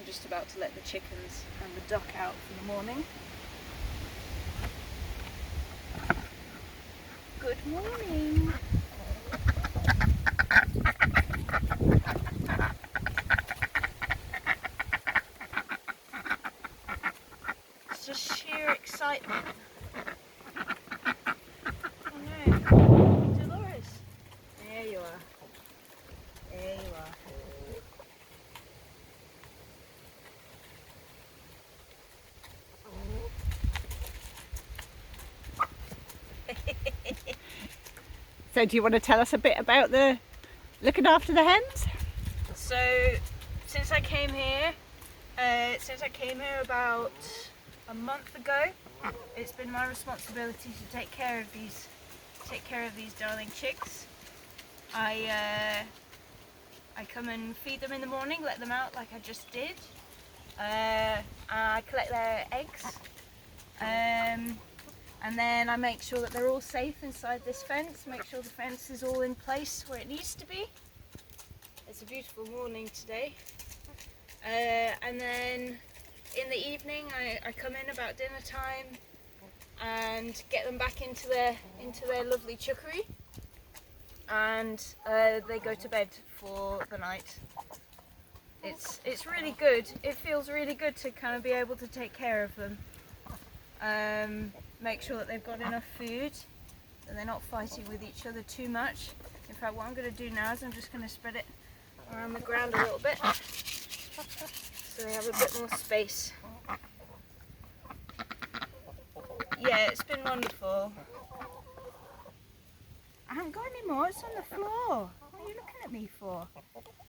just about to let the chickens and the duck out for the morning. Good morning. It's just sheer excitement. Oh no, Dolores. There you are. There you are. So do you want to tell us a bit about the looking after the hens? So since I came here about a month ago, it's been my responsibility to take care of these darling chicks. I come and feed them in the morning, let them out like I just did. I collect their eggs. And then I make sure that they're all safe inside this fence, make sure the fence is all in place where it needs to be. It's a beautiful morning today. And then in the evening I come in about dinner time and get them back into their lovely chookery, and they go to bed for the night. It's really good. It feels really good to kind of be able to take care of them. Make sure that they've got enough food, that they're not fighting with each other too much. In fact, what I'm going to do now is I'm just going to spread it around the ground a little bit so they have a bit more space. Yeah, it's been wonderful. I haven't got any more, it's on the floor. What are you looking at me for?